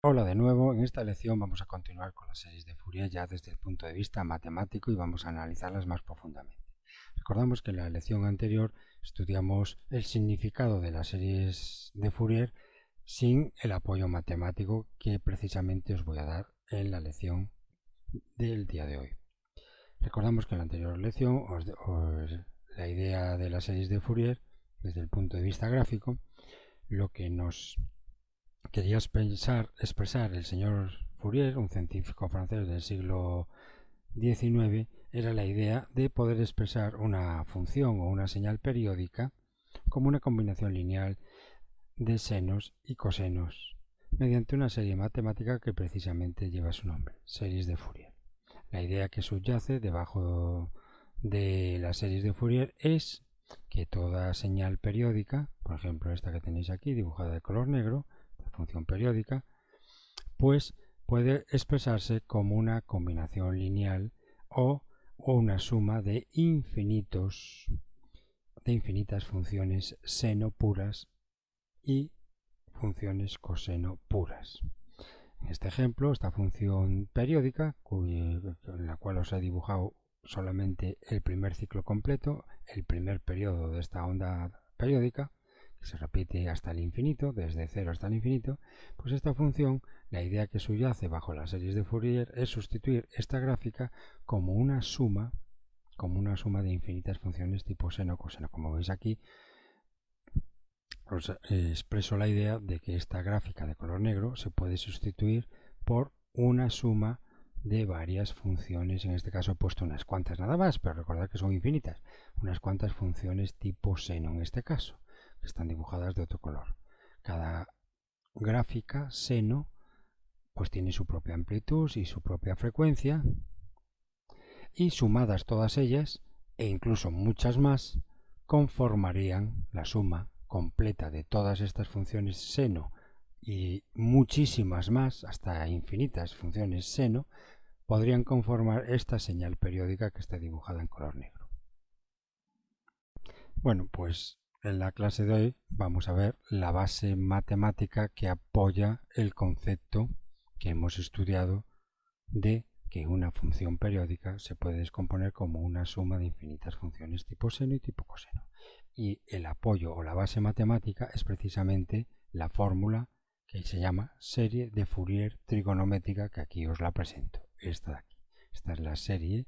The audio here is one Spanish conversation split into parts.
Hola de nuevo, en esta lección vamos a continuar con las series de Fourier ya desde el punto de vista matemático y vamos a analizarlas más profundamente. Recordamos que en la lección anterior estudiamos el significado de las series de Fourier sin el apoyo matemático que precisamente os voy a dar en la lección del día de hoy. Recordamos que en la anterior lección la idea de las series de Fourier desde el punto de vista gráfico, lo que nos quería expresar el señor Fourier, un científico francés del siglo XIX, era la idea de poder expresar una función o una señal periódica como una combinación lineal de senos y cosenos, mediante una serie matemática que precisamente lleva su nombre, series de Fourier. La idea que subyace debajo de las series de Fourier es que toda señal periódica, por ejemplo esta que tenéis aquí dibujada de color negro, función periódica, pues puede expresarse como una combinación lineal o una suma de infinitas funciones seno puras y funciones coseno puras. En este ejemplo, esta función periódica, en la cual os he dibujado solamente el primer ciclo completo, el primer periodo de esta onda periódica, que se repite hasta el infinito, desde 0 hasta el infinito, pues esta función, la idea que subyace bajo las series de Fourier es sustituir esta gráfica como una suma de infinitas funciones tipo seno coseno. Como veis aquí, os expreso la idea de que esta gráfica de color negro se puede sustituir por una suma de varias funciones, en este caso he puesto unas cuantas nada más, pero recordad que son infinitas, unas cuantas funciones tipo seno en este caso, que están dibujadas de otro color. Cada gráfica seno pues tiene su propia amplitud y su propia frecuencia, y sumadas todas ellas, e incluso muchas más, conformarían la suma completa de todas estas funciones seno y muchísimas más, hasta infinitas funciones seno, podrían conformar esta señal periódica que está dibujada en color negro. Bueno, pues en la clase de hoy vamos a ver la base matemática que apoya el concepto que hemos estudiado de que una función periódica se puede descomponer como una suma de infinitas funciones tipo seno y tipo coseno. Y el apoyo o la base matemática es precisamente la fórmula que se llama serie de Fourier trigonométrica, que aquí os la presento. Esta de aquí. Esta es la serie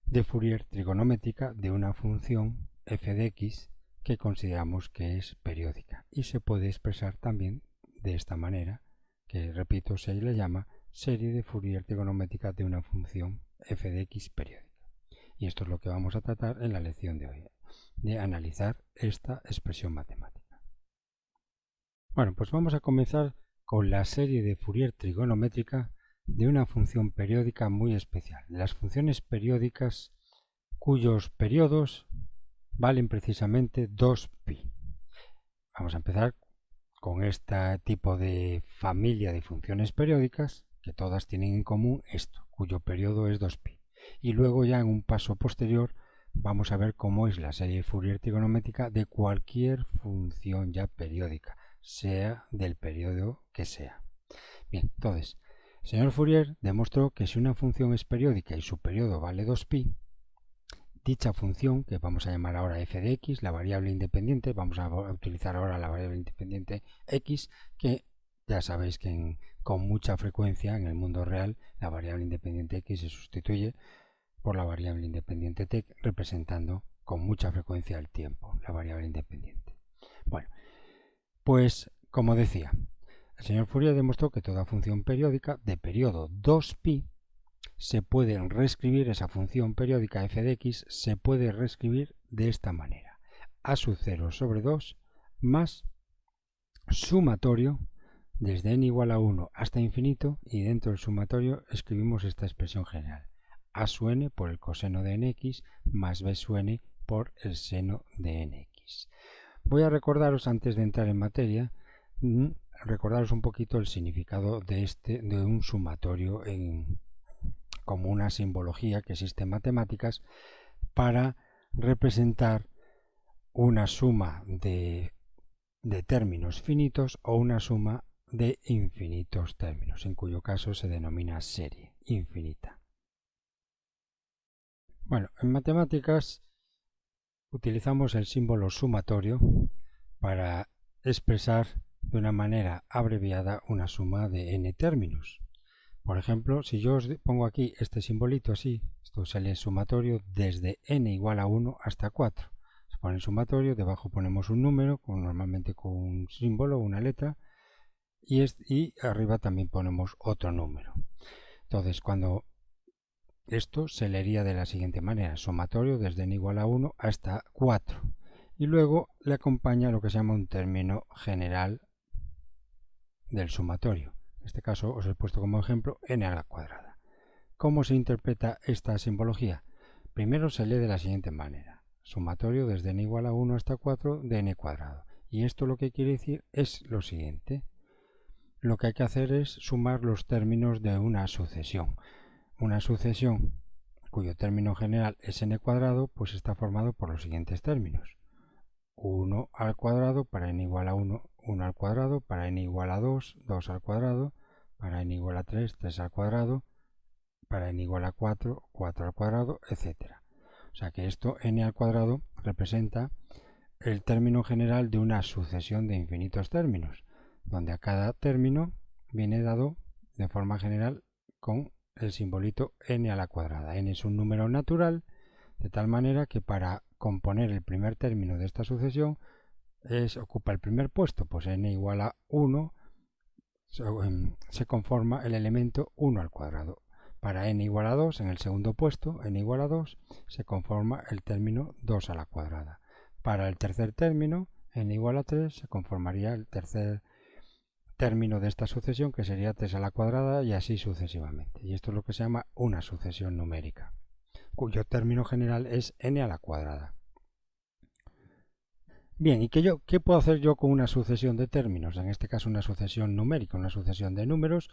de Fourier trigonométrica de una función f de x que consideramos que es periódica y se puede expresar también de esta manera, que repito, se le llama serie de Fourier trigonométrica de una función f de x periódica. Y esto es lo que vamos a tratar en la lección de hoy, de analizar esta expresión matemática. Bueno, pues vamos a comenzar con la serie de Fourier trigonométrica de una función periódica muy especial, las funciones periódicas cuyos periodos valen precisamente 2π. Vamos a empezar con este tipo de familia de funciones periódicas que todas tienen en común esto, cuyo periodo es 2π. Y luego ya en un paso posterior vamos a ver cómo es la serie Fourier trigonométrica de cualquier función ya periódica, sea del periodo que sea. Bien, entonces, el señor Fourier demostró que si una función es periódica y su periodo vale 2π, dicha función, que vamos a llamar ahora f de x, la variable independiente, vamos a utilizar ahora la variable independiente x, que ya sabéis que con mucha frecuencia en el mundo real la variable independiente x se sustituye por la variable independiente t, representando con mucha frecuencia el tiempo, la variable independiente. Bueno, pues como decía, el señor Fourier demostró que toda función periódica de periodo 2π se puede reescribir, esa función periódica f de x se puede reescribir de esta manera: a sub 0 sobre 2 más sumatorio desde n igual a 1 hasta infinito, y dentro del sumatorio escribimos esta expresión general: a sub n por el coseno de nx más b sub n por el seno de nx. Voy a recordaros, antes de entrar en materia, recordaros un poquito el significado de un sumatorio como una simbología que existe en matemáticas para representar una suma de términos finitos o una suma de infinitos términos, en cuyo caso se denomina serie infinita. Bueno, en matemáticas utilizamos el símbolo sumatorio para expresar de una manera abreviada una suma de n términos. Por ejemplo, si yo os pongo aquí este simbolito así, esto es el sumatorio desde n igual a 1 hasta 4. Se pone el sumatorio, debajo ponemos un número, normalmente con un símbolo, una letra, y arriba también ponemos otro número. Entonces, cuando esto se leería de la siguiente manera: sumatorio desde n igual a 1 hasta 4. Y luego le acompaña lo que se llama un término general del sumatorio. En este caso os he puesto como ejemplo n a la cuadrada. ¿Cómo se interpreta esta simbología? Primero se lee de la siguiente manera: sumatorio desde n igual a 1 hasta 4 de n cuadrado. Y esto lo que quiere decir es lo siguiente. Lo que hay que hacer es sumar los términos de una sucesión. Una sucesión cuyo término general es n cuadrado, pues está formado por los siguientes términos: 1 al cuadrado para n igual a 1, 1 al cuadrado para n igual a 2, 2 al cuadrado para n igual a 3, 3 al cuadrado para n igual a 4, 4 al cuadrado, etc. O sea que esto, n al cuadrado, representa el término general de una sucesión de infinitos términos, donde a cada término viene dado de forma general con el simbolito n a la cuadrada. N es un número natural, de tal manera que para componer el primer término de esta sucesión ocupa el primer puesto, pues n igual a 1 se conforma el elemento 1 al cuadrado. Para n igual a 2, en el segundo puesto, n igual a 2, se conforma el término 2 a la cuadrada. Para el tercer término, n igual a 3, se conformaría el tercer término de esta sucesión, que sería 3 a la cuadrada, y así sucesivamente. Y esto es lo que se llama una sucesión numérica, cuyo término general es n a la cuadrada. Bien, ¿y qué puedo hacer yo con una sucesión de términos? En este caso una sucesión numérica, una sucesión de números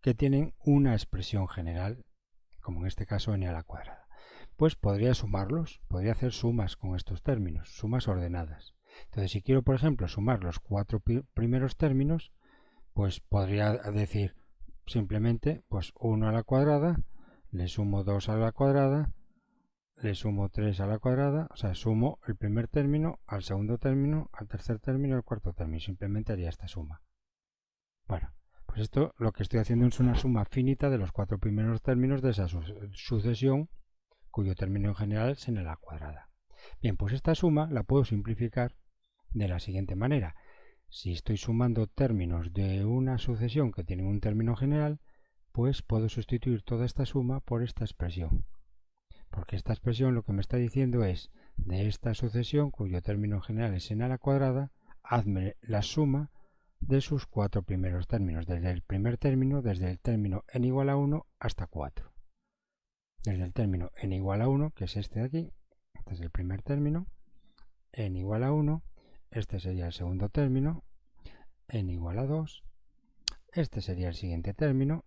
que tienen una expresión general, como en este caso n a la cuadrada. Pues podría sumarlos, podría hacer sumas con estos términos, sumas ordenadas. Entonces, si quiero, por ejemplo, sumar los 4 primeros términos, pues podría decir simplemente pues 1 a la cuadrada, le sumo 2 a la cuadrada, le sumo 3 a la cuadrada, o sea, sumo el primer término al segundo término, al tercer término y al cuarto término. Simplemente haría esta suma. Bueno, pues esto lo que estoy haciendo es una suma finita de los 4 primeros términos de esa sucesión, cuyo término general es n a la cuadrada. Bien, pues esta suma la puedo simplificar de la siguiente manera. Si estoy sumando términos de una sucesión que tienen un término general, pues puedo sustituir toda esta suma por esta expresión. Porque esta expresión lo que me está diciendo es: de esta sucesión cuyo término general es n a la cuadrada, hazme la suma de sus 4 primeros términos, desde el primer término, desde el término n igual a 1 hasta 4. Desde el término n igual a 1, que es este de aquí, este es el primer término, n igual a 1, este sería el segundo término, n igual a 2, este sería el siguiente término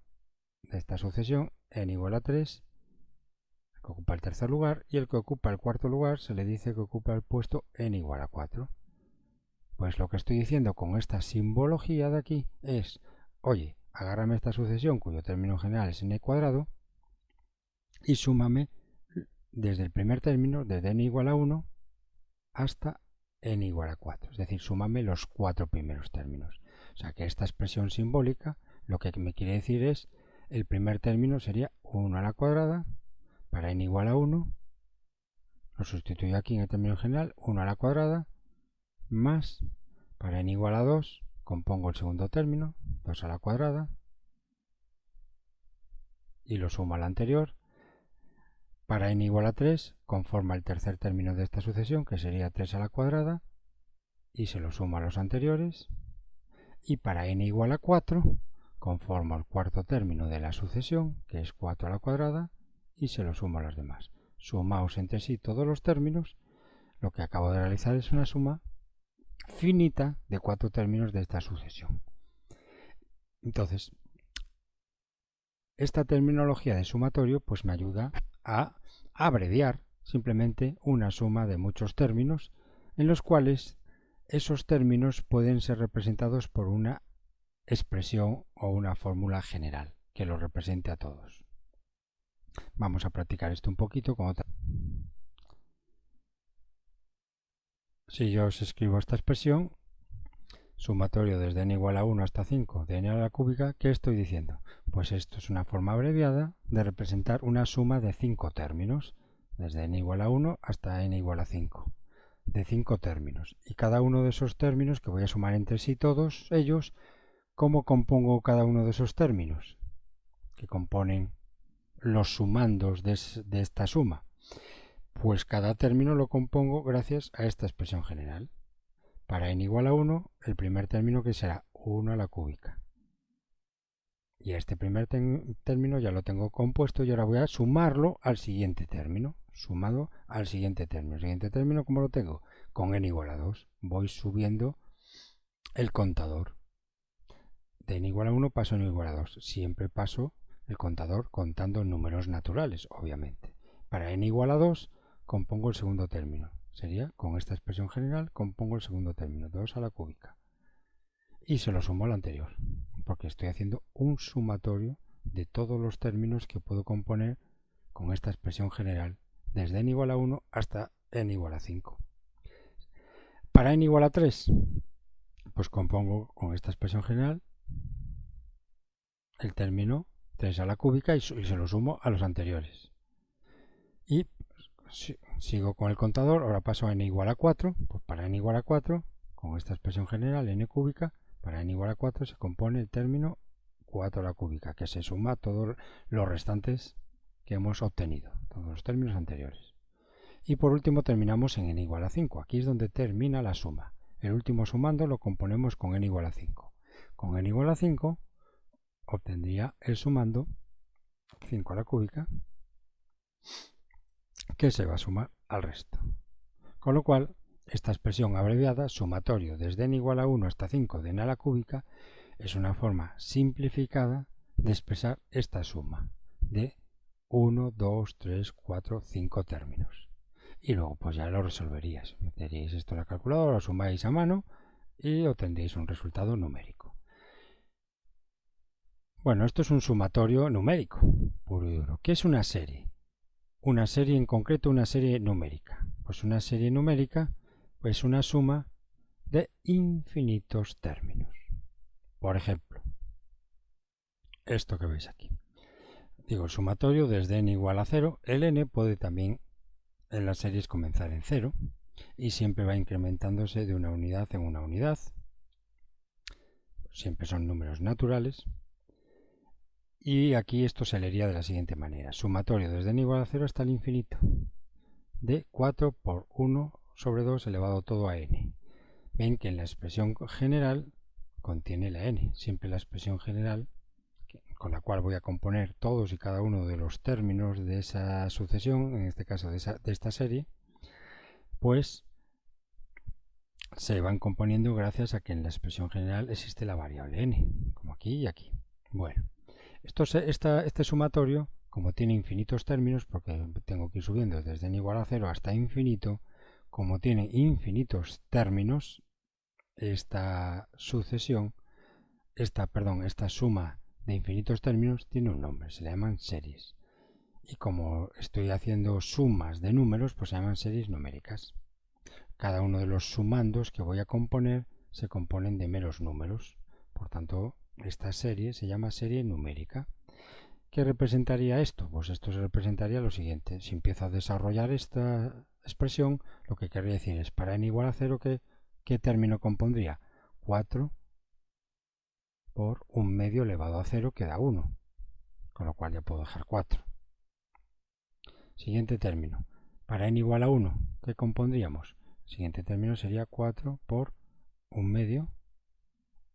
de esta sucesión, n igual a 3, que ocupa el tercer lugar, y el que ocupa el cuarto lugar se le dice que ocupa el puesto n igual a 4. Pues lo que estoy diciendo con esta simbología de aquí es: oye, agárrame esta sucesión cuyo término general es n cuadrado y súmame desde el primer término, desde n igual a 1 hasta n igual a 4, es decir, súmame los 4 primeros términos. O sea que esta expresión simbólica lo que me quiere decir es: el primer término sería 1 a la cuadrada para n igual a 1, lo sustituyo aquí en el término general, 1 a la cuadrada, más para n igual a 2, compongo el segundo término, 2 a la cuadrada, y lo sumo al anterior. Para n igual a 3, conforma el tercer término de esta sucesión, que sería 3 a la cuadrada, y se lo sumo a los anteriores. Y para n igual a 4, conformo el cuarto término de la sucesión, que es 4 a la cuadrada, y se lo sumo a los demás. Sumaos entre sí todos los términos. Lo que acabo de realizar es una suma finita de 4 términos de esta sucesión. Entonces, esta terminología de sumatorio pues me ayuda a abreviar simplemente una suma de muchos términos en los cuales esos términos pueden ser representados por una expresión o una fórmula general que los represente a todos. Vamos a practicar esto un poquito con otra. Si yo os escribo esta expresión, sumatorio desde n igual a 1 hasta 5 de n a la cúbica, ¿qué estoy diciendo? Pues esto es una forma abreviada de representar una suma de 5 términos, desde n igual a 1 hasta n igual a 5, de 5 términos. Y cada uno de esos términos, que voy a sumar entre sí todos ellos, ¿cómo compongo cada uno de esos términos que componen los sumandos de esta suma? Pues cada término lo compongo gracias a esta expresión general. Para n igual a 1, el primer término que será 1 a la cúbica. Y este primer término ya lo tengo compuesto y ahora voy a sumarlo al siguiente término. Sumado al siguiente término. El siguiente término, ¿cómo lo tengo? Con n igual a 2. Voy subiendo el contador. De n igual a 1 paso a n igual a 2. Siempre paso el contador contando números naturales, obviamente. Para n igual a 2 compongo el segundo término. Sería, con esta expresión general, compongo el segundo término, 2 a la cúbica. Y se lo sumo al anterior, porque estoy haciendo un sumatorio de todos los términos que puedo componer con esta expresión general, desde n igual a 1 hasta n igual a 5. Para n igual a 3, pues compongo con esta expresión general el término 3 a la cúbica y se lo sumo a los anteriores. Y sigo con el contador, ahora paso a n igual a 4, pues para n igual a 4, con esta expresión general, n cúbica, para n igual a 4 se compone el término 4 a la cúbica, que se suma a todos los restantes que hemos obtenido, todos los términos anteriores. Y por último terminamos en n igual a 5, aquí es donde termina la suma. El último sumando lo componemos con n igual a 5. Con n igual a 5 obtendría el sumando 5 a la cúbica, que se va a sumar al resto. Con lo cual, esta expresión abreviada, sumatorio desde n igual a 1 hasta 5 de n a la cúbica, es una forma simplificada de expresar esta suma de 1, 2, 3, 4, 5 términos. Y luego pues ya lo resolveríais. Meteríais esto en la calculadora, lo sumáis a mano y obtendréis un resultado numérico. Bueno, esto es un sumatorio numérico, puro y duro. ¿Qué es una serie? Una serie en concreto, una serie numérica. Pues una serie numérica es una suma de infinitos términos. Por ejemplo, esto que veis aquí. Digo, el sumatorio desde n igual a 0. El n puede también en las series comenzar en 0 y siempre va incrementándose de una unidad en una unidad. Siempre son números naturales. Y aquí esto se leería de la siguiente manera. Sumatorio desde n igual a 0 hasta el infinito de 4 por 1 sobre 2 elevado todo a n. Ven que en la expresión general contiene la n. Siempre la expresión general con la cual voy a componer todos y cada uno de los términos de esa sucesión, en este caso de esta serie, pues se van componiendo gracias a que en la expresión general existe la variable n, como aquí y aquí. Bueno, este sumatorio, como tiene infinitos términos, porque tengo que ir subiendo desde n igual a 0 hasta infinito, como tiene infinitos términos, esta suma de infinitos términos tiene un nombre, se le llaman series. Y como estoy haciendo sumas de números, pues se llaman series numéricas. Cada uno de los sumandos que voy a componer se componen de meros números. Por tanto, esta serie se llama serie numérica. ¿Qué representaría esto? Pues esto se representaría lo siguiente. Si empiezo a desarrollar esta expresión, lo que querría decir es para n igual a 0, ¿qué término compondría? 4 por 1 medio elevado a 0 que da 1, con lo cual ya puedo dejar 4. Siguiente término. Para n igual a 1, ¿qué compondríamos? El siguiente término sería 4 por 1 medio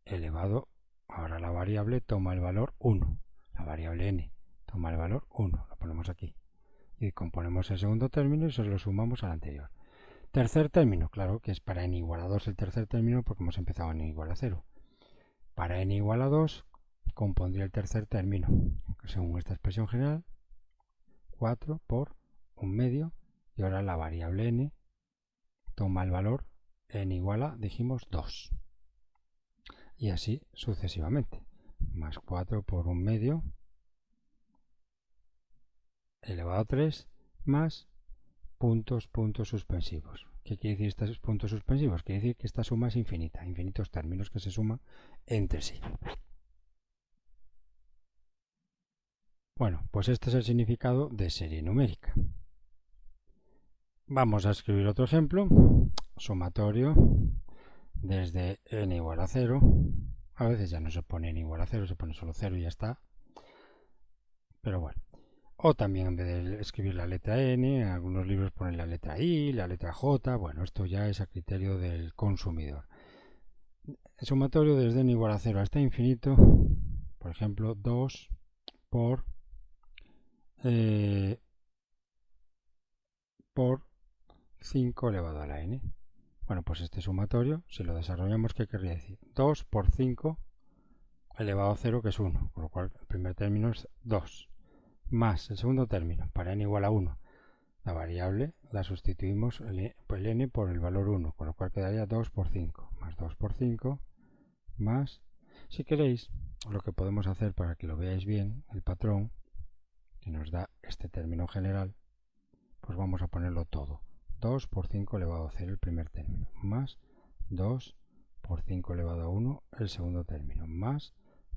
elevado, ahora la variable toma el valor 1, la variable n toma el valor 1, lo ponemos aquí. Y componemos el segundo término y se lo sumamos al anterior. Tercer término, claro que es para n igual a 2 el tercer término porque hemos empezado en n igual a 0. Para n igual a 2 compondría el tercer término, según esta expresión general, 4 por 1 medio, y ahora la variable n toma el valor n igual a, dijimos, 2. Y así sucesivamente. Más 4 por 1 medio elevado a 3 más puntos suspensivos. ¿Qué quiere decir estos puntos suspensivos? Quiere decir que esta suma es infinita, infinitos términos que se suman entre sí. Bueno, pues este es el significado de serie numérica. Vamos a escribir otro ejemplo. Sumatorio desde n igual a 0. A veces ya no se pone n igual a 0, se pone solo 0 y ya está. Pero bueno. O también en vez de escribir la letra n, en algunos libros ponen la letra i, la letra j. Bueno, esto ya es a criterio del consumidor. El sumatorio desde n igual a 0 hasta infinito, por ejemplo, 2 por 5 elevado a la n. Bueno, pues este sumatorio, si lo desarrollamos, ¿qué querría decir? 2 por 5 elevado a 0, que es 1, con lo cual el primer término es 2, más el segundo término, para n igual a 1. La variable la sustituimos el n por el valor 1, con lo cual quedaría 2 por 5, más 2 por 5, más, si queréis, lo que podemos hacer para que lo veáis bien, el patrón, que nos da este término general, pues vamos a ponerlo todo. 2 por 5 elevado a 0 el primer término, más 2 por 5 elevado a 1 el segundo término, más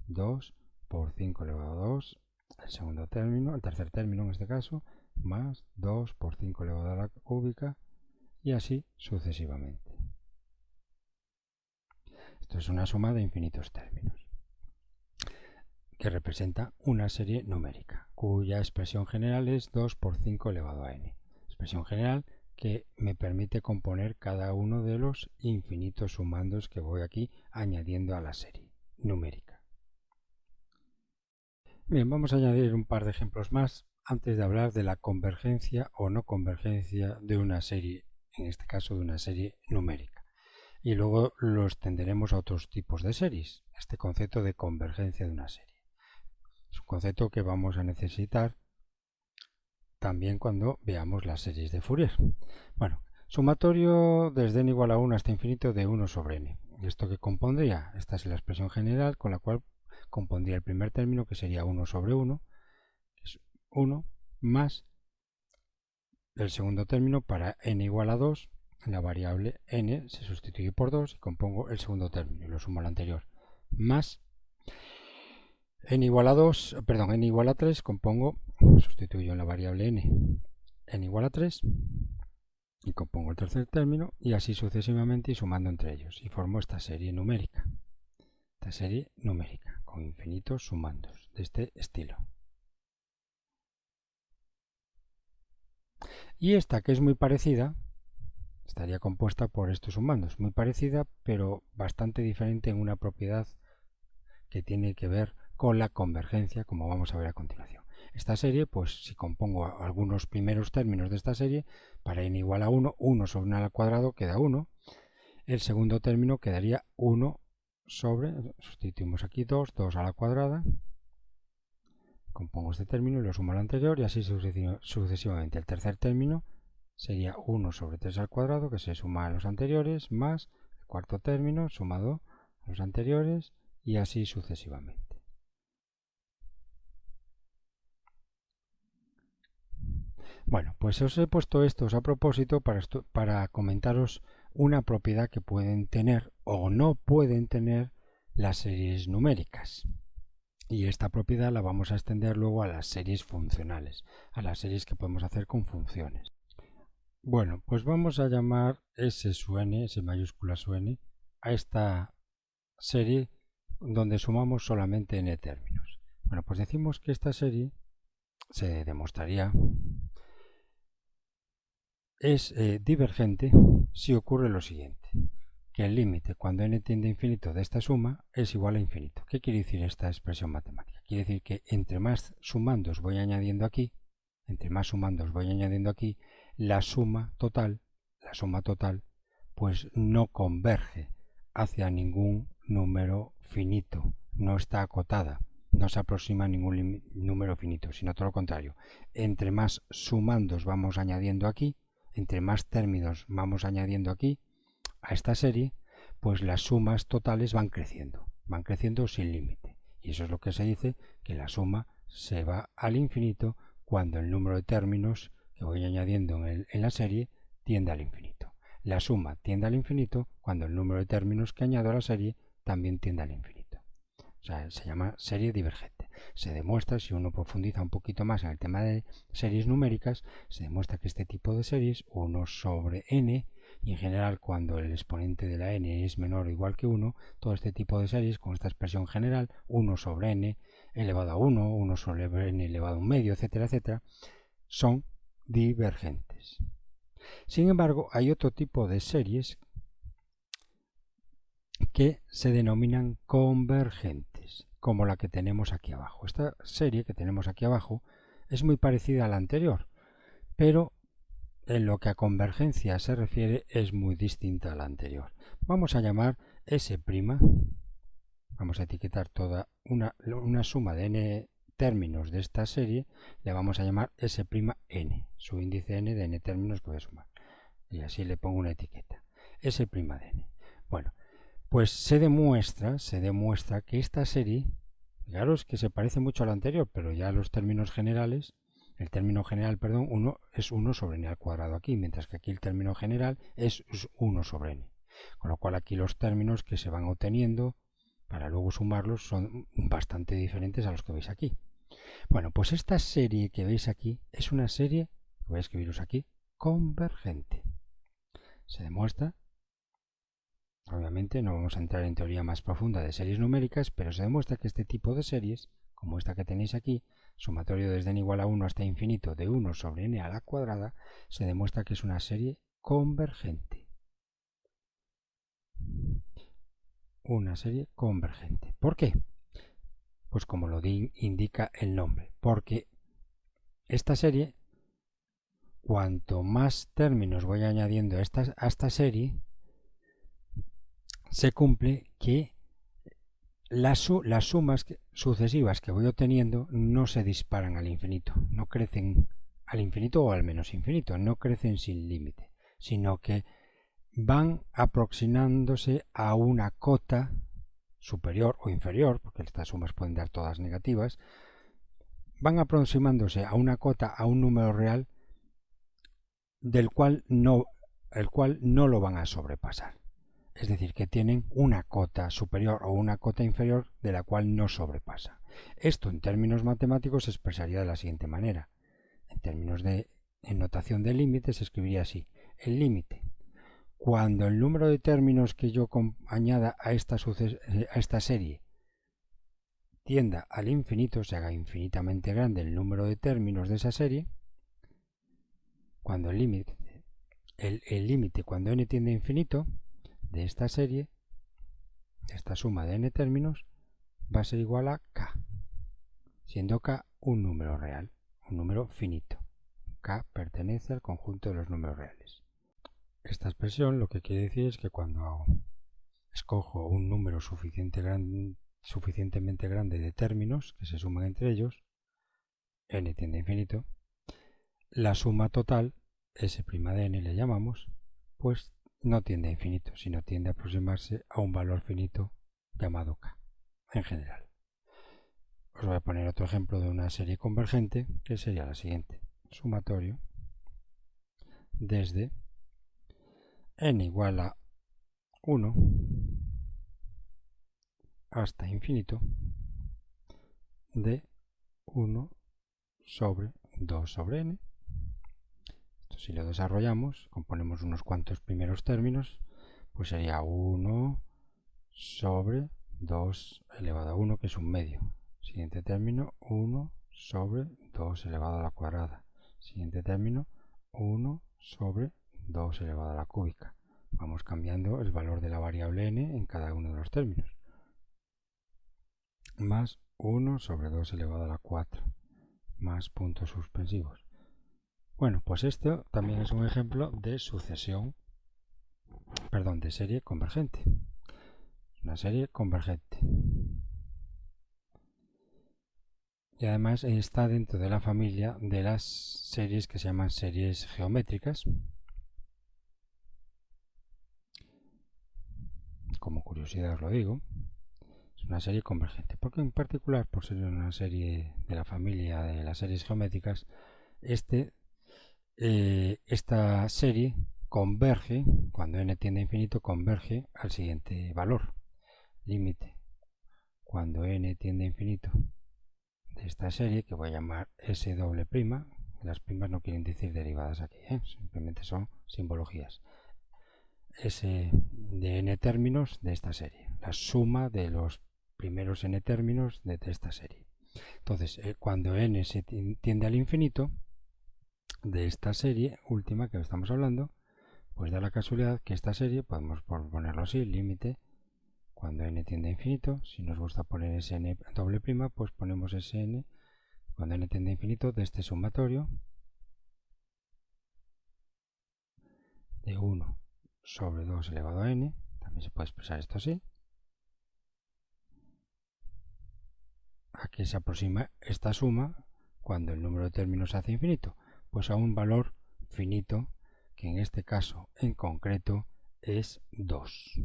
2 por 5 elevado a 2 el segundo término, el tercer término en este caso, más 2 por 5 elevado a la cúbica y así sucesivamente. Esto es una suma de infinitos términos que representa una serie numérica cuya expresión general es 2 por 5 elevado a n. Expresión general que me permite componer cada uno de los infinitos sumandos que voy aquí añadiendo a la serie numérica. Bien, vamos a añadir un par de ejemplos más antes de hablar de la convergencia o no convergencia de una serie, en este caso de una serie numérica. Y luego lo extenderemos a otros tipos de series, este concepto de convergencia de una serie. Es un concepto que vamos a necesitar también cuando veamos las series de Fourier. Bueno, sumatorio desde n igual a 1 hasta infinito de 1 sobre n. ¿Y esto qué compondría? Esta es la expresión general con la cual compondría el primer término, que sería 1 sobre 1, que es 1, más el segundo término para n igual a 2, la variable n se sustituye por 2 y compongo el segundo término y lo sumo al anterior, más n igual a 2, perdón, n igual a 3, sustituyo en la variable n igual a 3 y compongo el tercer término y así sucesivamente y sumando entre ellos y formo esta serie numérica. Esta serie numérica con infinitos sumandos de este estilo. Y esta, que es muy parecida, estaría compuesta por estos sumandos, muy parecida pero bastante diferente en una propiedad que tiene que ver con la convergencia, como vamos a ver a continuación. Esta serie, pues si compongo algunos primeros términos de esta serie, para n igual a 1, 1 sobre 1 al cuadrado queda 1, el segundo término quedaría 1 sobre, sustituimos aquí 2, 2 a la cuadrada, compongo este término y lo sumo al anterior y así sucesivamente. El tercer término sería 1 sobre 3 al cuadrado, que se suma a los anteriores, más el cuarto término sumado a los anteriores y así sucesivamente. Bueno, pues os he puesto estos a propósito para comentaros una propiedad que pueden tener o no pueden tener las series numéricas. Y esta propiedad la vamos a extender luego a las series funcionales, a las series que podemos hacer con funciones. Bueno, pues vamos a llamar S sub n, S mayúscula sub n, a esta serie donde sumamos solamente n términos. Bueno, pues decimos que esta serie se demostraría es divergente si ocurre lo siguiente, que el límite cuando n tiende a infinito de esta suma es igual a infinito. ¿Qué quiere decir esta expresión matemática? Quiere decir que entre más sumandos voy añadiendo aquí, la suma total, pues no converge hacia ningún número finito, no está acotada, no se aproxima a ningún número finito, sino todo lo contrario. Entre más sumandos vamos añadiendo aquí, entre más términos vamos añadiendo aquí, a esta serie, pues las sumas totales van creciendo sin límite. Y eso es lo que se dice, que la suma se va al infinito cuando el número de términos que voy añadiendo en la serie tiende al infinito. La suma tiende al infinito cuando el número de términos que añado a la serie también tiende al infinito. O sea, se llama serie divergente. Se demuestra, si uno profundiza un poquito más en el tema de series numéricas, se demuestra que este tipo de series, 1 sobre n, y en general cuando el exponente de la n es menor o igual que 1, todo este tipo de series con esta expresión general, 1 sobre n elevado a 1, 1 sobre n elevado a un medio, etcétera, etcétera, son divergentes. Sin embargo, hay otro tipo de series que se denominan convergentes, como la que tenemos aquí abajo. Esta serie que tenemos aquí abajo es muy parecida a la anterior, pero en lo que a convergencia se refiere es muy distinta a la anterior. Vamos a llamar S', vamos a etiquetar toda una suma de n términos de esta serie, le vamos a llamar S'N, su índice n de n términos que voy a sumar. Y así le pongo una etiqueta, S' de n. Bueno, pues se demuestra que esta serie, claro, es que se parece mucho a la anterior, pero ya los términos generales, el término general, perdón, es 1 sobre n al cuadrado aquí, mientras que aquí el término general es 1 sobre n. Con lo cual aquí los términos que se van obteniendo para luego sumarlos son bastante diferentes a los que veis aquí. Bueno, pues esta serie que veis aquí es una serie, voy a escribiros aquí, convergente. Se demuestra, obviamente no vamos a entrar en teoría más profunda de series numéricas, pero se demuestra que este tipo de series, como esta que tenéis aquí, sumatorio desde n igual a 1 hasta infinito de 1 sobre n a la cuadrada, se demuestra que es una serie convergente. Una serie convergente. ¿Por qué? Pues como lo indica el nombre, porque esta serie, cuanto más términos voy añadiendo a esta serie, se cumple que las sumas sucesivas que voy obteniendo no se disparan al infinito, no crecen al infinito o al menos infinito, no crecen sin límite, sino que van aproximándose a una cota superior o inferior, porque estas sumas pueden dar todas negativas, van aproximándose a una cota, a un número real, el cual no lo van a sobrepasar. Es decir, que tienen una cota superior o una cota inferior de la cual no sobrepasa. Esto en términos matemáticos se expresaría de la siguiente manera. En términos de notación de límites se escribiría así. El límite, cuando el número de términos que yo añada a esta serie tienda al infinito, se haga infinitamente grande el número de términos de esa serie, cuando el límite cuando n tiende a infinito de esta serie, esta suma de n términos, va a ser igual a k, siendo k un número real, un número finito. K pertenece al conjunto de los números reales. Esta expresión lo que quiere decir es que cuando escojo un número suficientemente grande de términos que se suman entre ellos, n tiende a infinito, la suma total, S' de n le llamamos, pues no tiende a infinito, sino tiende a aproximarse a un valor finito llamado k, en general. Os voy a poner otro ejemplo de una serie convergente, que sería la siguiente. Sumatorio desde n igual a 1 hasta infinito de 1 sobre 2 sobre n. Esto si lo desarrollamos, componemos unos cuantos primeros términos, pues sería 1 sobre 2 elevado a 1, que es un medio. Siguiente término, 1 sobre 2 elevado a la cuadrada. Siguiente término, 1 sobre 2 elevado a la cúbica. Vamos cambiando el valor de la variable n en cada uno de los términos. Más 1 sobre 2 elevado a la 4. Más puntos suspensivos. Bueno, pues esto también es un ejemplo de de serie convergente. Una serie convergente. Y además está dentro de la familia de las series que se llaman series geométricas. como curiosidad os lo digo, es una serie convergente, porque en particular, por ser una serie de la familia de las series geométricas, esta serie converge, cuando n tiende a infinito, converge al siguiente valor. Límite, cuando n tiende a infinito, de esta serie, que voy a llamar S doble prima. Las primas no quieren decir derivadas aquí, simplemente son simbologías. S de n términos de esta serie, la suma de los primeros n términos de esta serie. Entonces, cuando n se tiende al infinito, de esta serie última que estamos hablando, pues da la casualidad que esta serie, podemos ponerlo así, límite, cuando n tiende a infinito, si nos gusta poner Sn doble prima, pues ponemos Sn, cuando n tiende a infinito, de este sumatorio de 1 sobre 2 elevado a n, también se puede expresar esto así, a que se aproxima esta suma cuando el número de términos se hace infinito, pues a un valor finito, que en este caso en concreto es 2.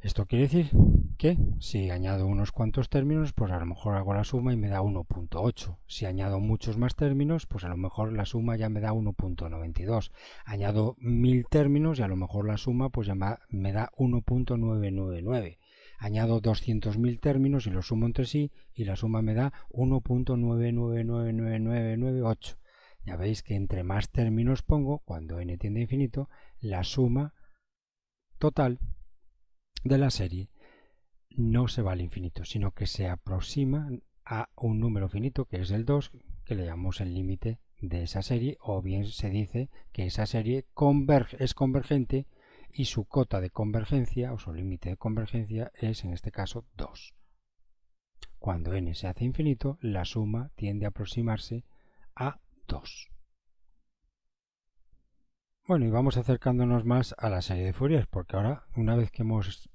Esto quiere decir que si añado unos cuantos términos, pues a lo mejor hago la suma y me da 1.8. Si añado muchos más términos, pues a lo mejor la suma ya me da 1.92. Añado 1000 términos y a lo mejor la suma pues ya me da 1.999. Añado 200.000 términos y los sumo entre sí y la suma me da 1.9999998. Ya veis que entre más términos pongo, cuando n tiende a infinito, la suma total de la serie no se va al infinito, sino que se aproxima a un número finito, que es el 2, que le llamamos el límite de esa serie, o bien se dice que esa serie es convergente y su cota de convergencia, o su límite de convergencia, es en este caso 2. Cuando n se hace infinito, la suma tiende a aproximarse a 2. Bueno, y vamos acercándonos más a la serie de Fourier, porque ahora, una vez que hemos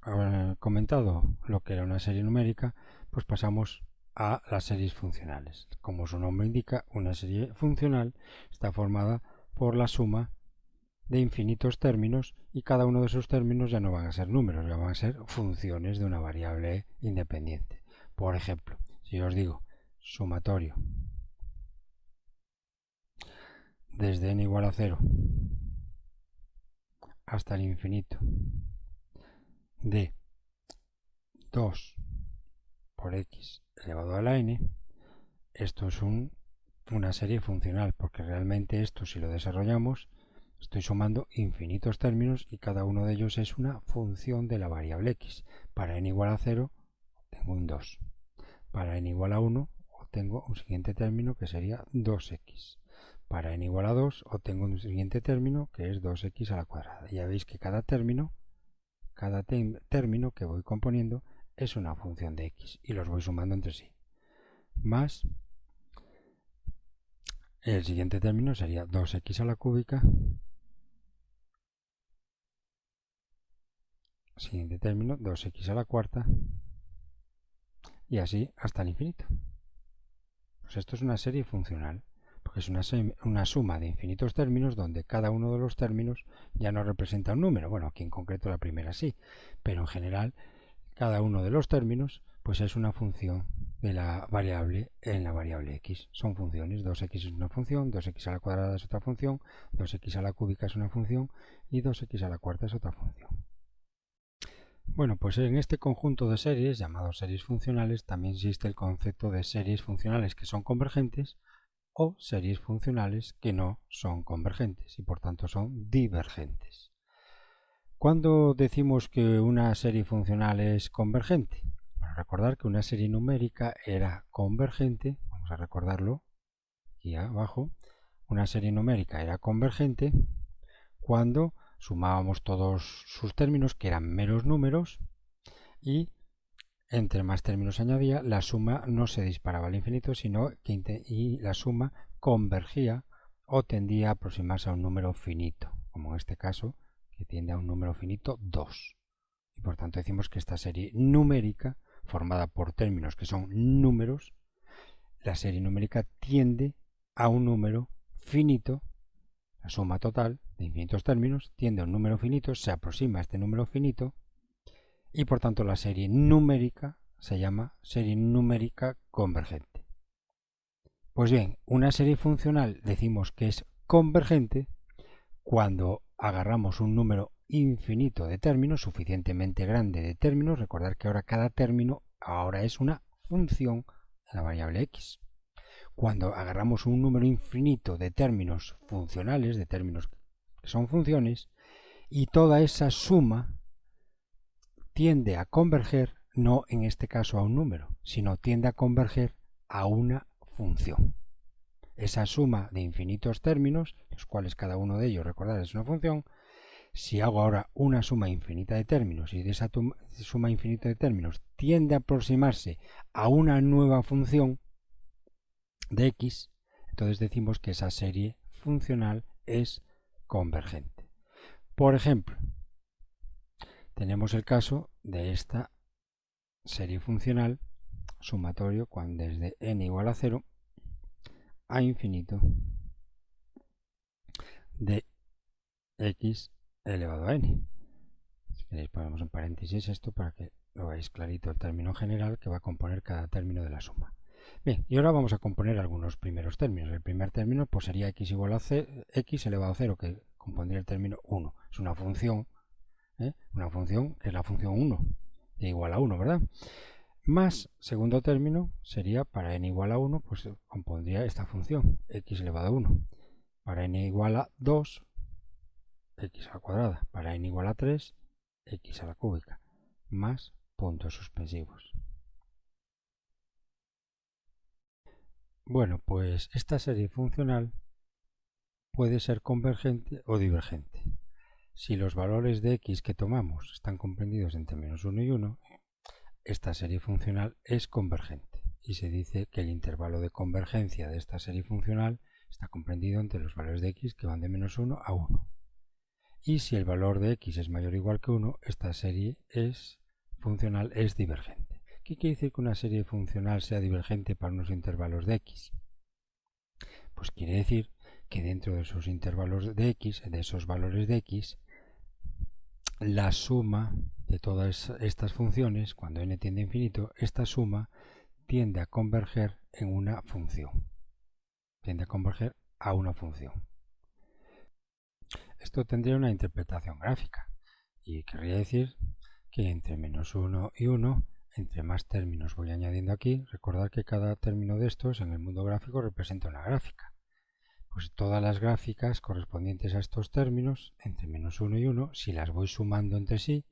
comentado lo que era una serie numérica, pues pasamos a las series funcionales. Como su nombre indica, una serie funcional está formada por la suma de infinitos términos y cada uno de esos términos ya no van a ser números, ya van a ser funciones de una variable independiente. Por ejemplo, si yo os digo sumatorio desde n igual a 0 hasta el infinito de 2 por x elevado a la n, esto es una serie funcional, porque realmente esto, si lo desarrollamos, estoy sumando infinitos términos y cada uno de ellos es una función de la variable x. Para n igual a 0 obtengo un 2. Para n igual a 1 obtengo un siguiente término que sería 2x. Para n igual a 2 obtengo un siguiente término que es 2x a la cuadrada. Ya veis que cada término que voy componiendo es una función de x y los voy sumando entre sí. Más el siguiente término sería 2x a la cúbica. Siguiente término 2x a la cuarta. Y así hasta el infinito. Pues esto es una serie funcional, porque es una suma de infinitos términos donde cada uno de los términos ya no representa un número. Bueno, aquí en concreto la primera sí, pero en general cada uno de los términos pues es una función de la variable en la variable x. Son funciones, 2x es una función, 2x a la cuadrada es otra función, 2x a la cúbica es una función y 2x a la cuarta es otra función. Bueno, pues en este conjunto de series, llamados series funcionales, también existe el concepto de series funcionales que son convergentes o series funcionales que no son convergentes y por tanto son divergentes. ¿Cuándo decimos que una serie funcional es convergente? Para recordar que una serie numérica era convergente, vamos a recordarlo aquí abajo, una serie numérica era convergente cuando sumábamos todos sus términos, que eran meros números, y entre más términos añadía, la suma no se disparaba al infinito, sino que la suma convergía o tendía a aproximarse a un número finito, como en este caso, que tiende a un número finito 2. Y por tanto decimos que esta serie numérica, formada por términos que son números, la serie numérica tiende a un número finito La suma total de infinitos términos tiende a un número finito, se aproxima a este número finito y por tanto la serie numérica se llama serie numérica convergente. Pues bien, una serie funcional decimos que es convergente cuando agarramos un número infinito de términos, suficientemente grande de términos. Recordar que ahora cada término ahora es una función de la variable x. Cuando agarramos un número infinito de términos funcionales, de términos que son funciones, y toda esa suma tiende a converger, no en este caso a un número, sino tiende a converger a una función. Esa suma de infinitos términos, los cuales cada uno de ellos, recordad, es una función. Si hago ahora una suma infinita de términos y de esa suma infinita de términos tiende a aproximarse a una nueva función de x, entonces decimos que esa serie funcional es convergente. Por ejemplo, tenemos el caso de esta serie funcional sumatorio cuando desde n igual a 0 a infinito de x elevado a n. Si queréis ponemos en paréntesis esto para que lo veáis clarito el término general que va a componer cada término de la suma. Bien, y ahora vamos a componer algunos primeros términos. El primer término pues sería x igual a x elevado a 0, que compondría el término 1. Es una función que es la función 1, de igual a 1, ¿verdad? Más, segundo término, sería para n igual a 1, pues compondría esta función, x elevado a 1. Para n igual a 2, x a la cuadrada. Para n igual a 3, x a la cúbica. Más puntos suspensivos. Bueno, pues esta serie funcional puede ser convergente o divergente. Si los valores de x que tomamos están comprendidos entre menos 1 y 1, esta serie funcional es convergente. Y se dice que el intervalo de convergencia de esta serie funcional está comprendido entre los valores de x que van de menos 1 a 1. Y si el valor de x es mayor o igual que 1, esta serie funcional es divergente. ¿Qué quiere decir que una serie funcional sea divergente para unos intervalos de x? Pues quiere decir que dentro de esos intervalos de x, de esos valores de x, la suma de todas estas funciones, cuando n tiende a infinito, esta suma tiende a converger en una función. Tiende a converger a una función. Esto tendría una interpretación gráfica y querría decir que entre menos 1 y 1, entre más términos voy añadiendo aquí, recordad que cada término de estos en el mundo gráfico representa una gráfica. Pues todas las gráficas correspondientes a estos términos, entre menos 1 y 1, si las voy sumando entre sí,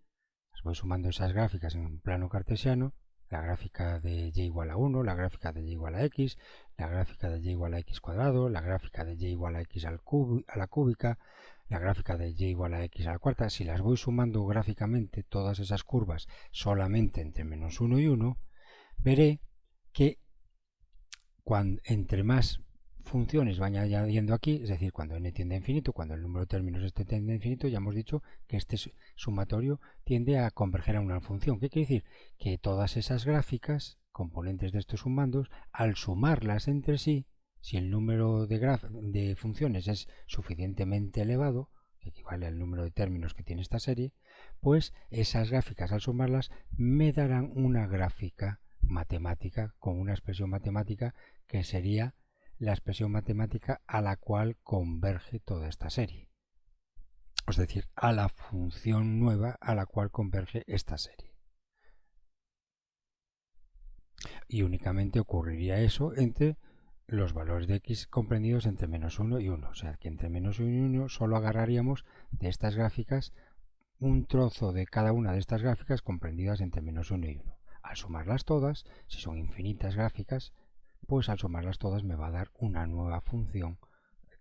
las voy sumando esas gráficas en un plano cartesiano, la gráfica de y igual a 1, la gráfica de y igual a x, la gráfica de y igual a x cuadrado, la gráfica de y igual a x a la cúbica, la gráfica de y igual a x a la cuarta, si las voy sumando gráficamente todas esas curvas solamente entre menos 1 y 1, veré que entre más funciones van añadiendo aquí, es decir, cuando n tiende a infinito, cuando el número de términos tiende a infinito, ya hemos dicho que este sumatorio tiende a converger a una función. ¿Qué quiere decir? Que todas esas gráficas, componentes de estos sumandos, al sumarlas entre sí, si el número de funciones es suficientemente elevado, que equivale al número de términos que tiene esta serie, pues esas gráficas al sumarlas me darán una gráfica matemática con una expresión matemática que sería la expresión matemática a la cual converge toda esta serie. Es decir, a la función nueva a la cual converge esta serie. Y únicamente ocurriría eso entre los valores de x comprendidos entre menos 1 y 1. O sea, que entre menos 1 y 1 solo agarraríamos de estas gráficas un trozo de cada una de estas gráficas comprendidas entre menos 1 y 1. Al sumarlas todas, si son infinitas gráficas, pues al sumarlas todas me va a dar una nueva función,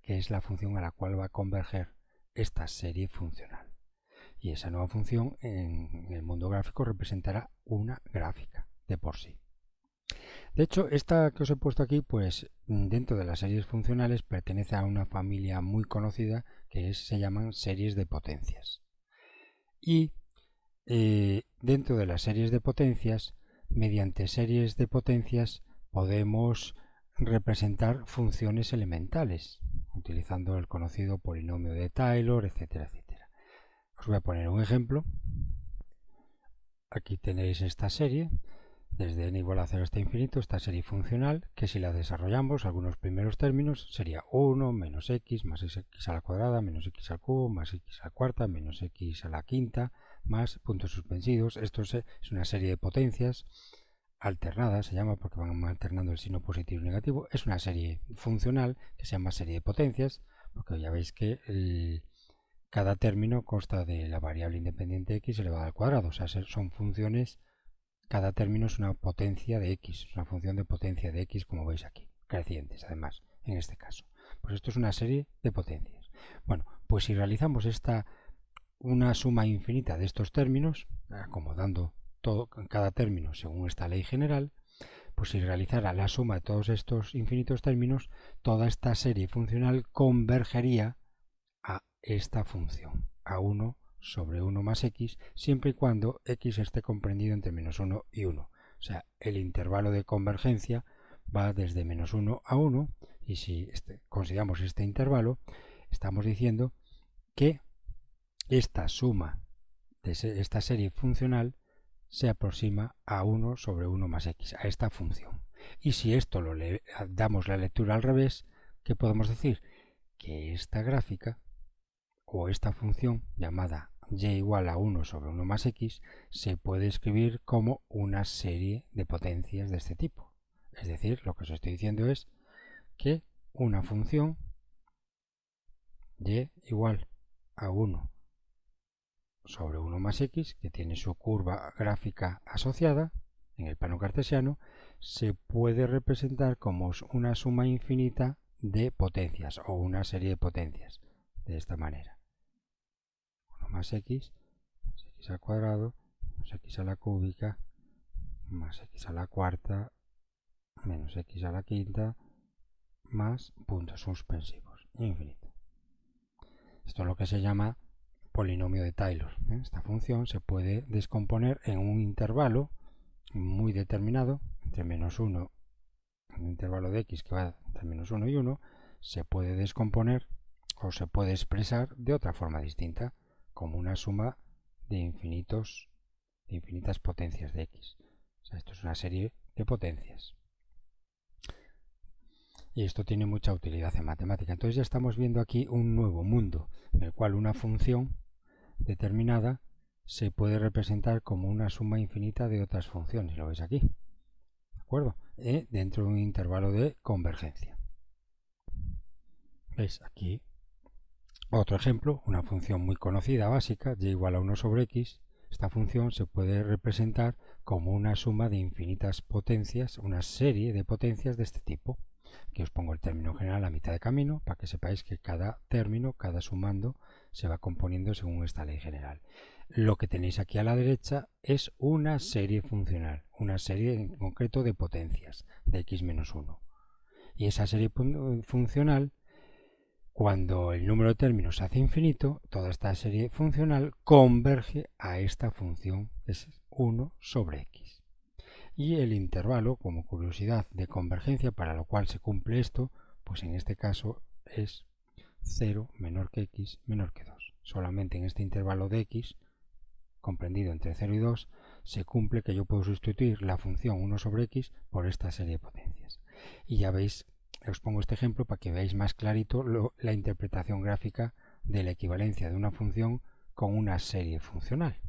que es la función a la cual va a converger esta serie funcional. Y esa nueva función en el mundo gráfico representará una gráfica de por sí. De hecho, esta que os he puesto aquí, pues dentro de las series funcionales pertenece a una familia muy conocida que se llaman series de potencias. Y dentro de las series de potencias, mediante series de potencias podemos representar funciones elementales. utilizando el conocido polinomio de Taylor, etcétera, etcétera. Os voy a poner un ejemplo. Aquí tenéis esta serie, desde n igual a 0 hasta infinito, esta serie funcional, que si la desarrollamos, algunos primeros términos, sería 1 menos x más x a la cuadrada, menos x al cubo, más x a la cuarta, menos x a la quinta, más puntos suspensivos. Esto es una serie de potencias alternadas, se llama porque van alternando el signo positivo y negativo. Es una serie funcional que se llama serie de potencias, porque ya veis que cada término consta de la variable independiente x elevada al cuadrado, o sea, son funciones. Cada término es una potencia de x, es una función de potencia de x, como veis aquí, crecientes además, en este caso. Pues esto es una serie de potencias. Bueno, pues si realizamos una suma infinita de estos términos, acomodando cada término según esta ley general, pues si realizara la suma de todos estos infinitos términos, toda esta serie funcional convergería a esta función, a 1 sobre 1 más x, siempre y cuando x esté comprendido entre menos 1 y 1. O sea, el intervalo de convergencia va desde menos 1 a 1, y si consideramos este intervalo, estamos diciendo que esta suma de esta serie funcional se aproxima a 1 sobre 1 más x, a esta función. Y si esto damos la lectura al revés, ¿qué podemos decir? Que esta gráfica o esta función llamada y igual a 1 sobre 1 más x se puede escribir como una serie de potencias de este tipo. Es decir, lo que os estoy diciendo es que una función y igual a 1 sobre 1 más x, que tiene su curva gráfica asociada en el plano cartesiano, se puede representar como una suma infinita de potencias o una serie de potencias de esta manera. 1 más x al cuadrado, más x a la cúbica, más x a la cuarta, menos x a la quinta, más puntos suspensivos, infinito. Esto es lo que se llama polinomio de Taylor. Esta función se puede descomponer en un intervalo muy determinado, entre menos 1, un intervalo de x que va entre menos 1 y 1, se puede descomponer o se puede expresar de otra forma distinta, como una suma de infinitas potencias de x. O sea, esto es una serie de potencias. Y esto tiene mucha utilidad en matemática. Entonces ya estamos viendo aquí un nuevo mundo, en el cual una función determinada se puede representar como una suma infinita de otras funciones. Lo veis aquí, ¿de acuerdo? Dentro de un intervalo de convergencia. ¿Veis? Aquí otro ejemplo, una función muy conocida, básica, y igual a 1 sobre x. Esta función se puede representar como una suma de infinitas potencias, una serie de potencias de este tipo. Aquí os pongo el término general a mitad de camino para que sepáis que cada término, cada sumando, se va componiendo según esta ley general. Lo que tenéis aquí a la derecha es una serie funcional, una serie en concreto de potencias de x menos 1. Y esa serie funcional, cuando el número de términos se hace infinito, toda esta serie funcional converge a esta función que es 1 sobre x. Y el intervalo, como curiosidad, de convergencia para lo cual se cumple esto, pues en este caso es 0 menor que x menor que 2. Solamente en este intervalo de x, comprendido entre 0 y 2, se cumple que yo puedo sustituir la función 1 sobre x por esta serie de potencias. Y ya veis, os pongo este ejemplo para que veáis más clarito la interpretación gráfica de la equivalencia de una función con una serie funcional.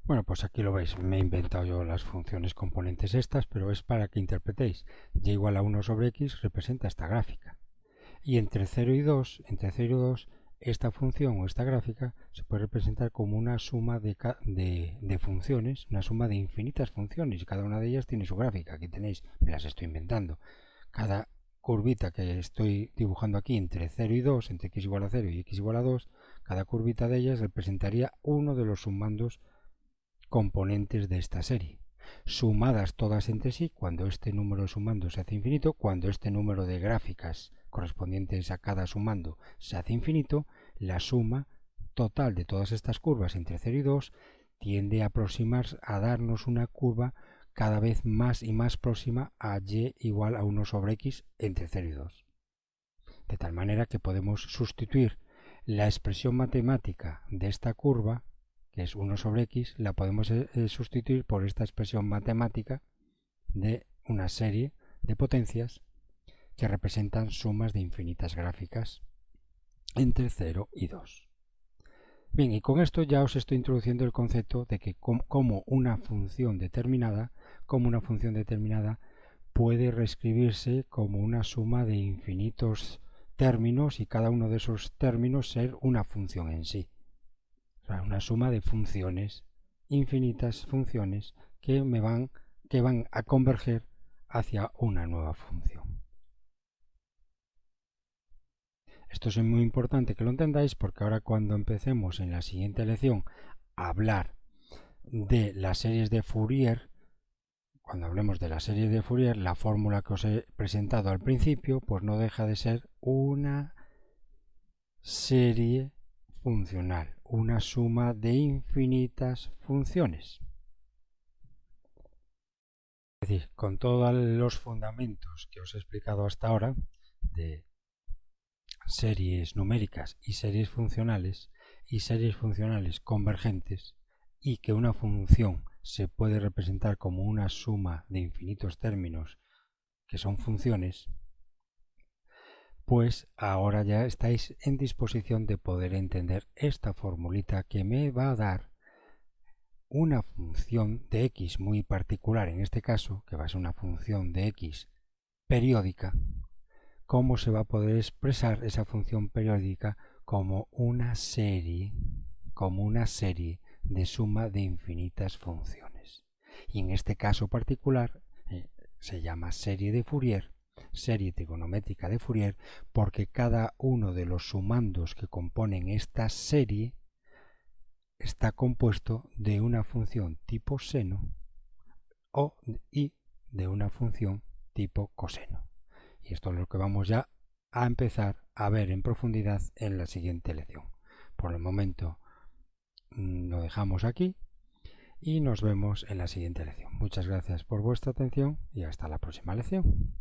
Bueno, pues aquí lo veis, me he inventado yo las funciones componentes estas, pero es para que interpretéis. Y igual a 1 sobre x representa esta gráfica. Y entre 0 y 2, esta función o esta gráfica se puede representar como una suma de funciones, una suma de infinitas funciones, y cada una de ellas tiene su gráfica. Aquí tenéis, me las estoy inventando. Cada curvita que estoy dibujando aquí entre 0 y 2, entre x igual a 0 y x igual a 2, cada curvita de ellas representaría uno de los sumandos componentes de esta serie, sumadas todas entre sí cuando este número de sumando se hace infinito. Cuando este número de gráficas correspondientes a cada sumando se hace infinito, la suma total de todas estas curvas entre 0 y 2 tiende a aproximarse a darnos una curva cada vez más y más próxima a y igual a 1 sobre x entre 0 y 2. De tal manera que podemos sustituir la expresión matemática de esta curva, que es 1 sobre x, la podemos sustituir por esta expresión matemática de una serie de potencias que representan sumas de infinitas gráficas entre 0 y 2. Bien, y con esto ya os estoy introduciendo el concepto de que como una función determinada puede reescribirse como una suma de infinitos términos y cada uno de esos términos ser una función en sí. O sea, una suma de funciones, infinitas funciones que van a converger hacia una nueva función. Esto es muy importante que lo entendáis porque ahora cuando empecemos en la siguiente lección a hablar de las series de Fourier, cuando hablemos de la serie de Fourier, la fórmula que os he presentado al principio, pues no deja de ser una serie funcional, una suma de infinitas funciones. Es decir, con todos los fundamentos que os he explicado hasta ahora de series numéricas y series funcionales convergentes, y que una función se puede representar como una suma de infinitos términos que son funciones, pues ahora ya estáis en disposición de poder entender esta formulita que me va a dar una función de x muy particular, en este caso, que va a ser una función de x periódica. ¿Cómo se va a poder expresar esa función periódica como una serie de suma de infinitas funciones? Y en este caso particular se llama serie de Fourier, serie trigonométrica de Fourier, porque cada uno de los sumandos que componen esta serie está compuesto de una función tipo seno y de una función tipo coseno. Y esto es lo que vamos ya a empezar a ver en profundidad en la siguiente lección. Por el momento lo dejamos aquí y nos vemos en la siguiente lección. Muchas gracias por vuestra atención y hasta la próxima lección.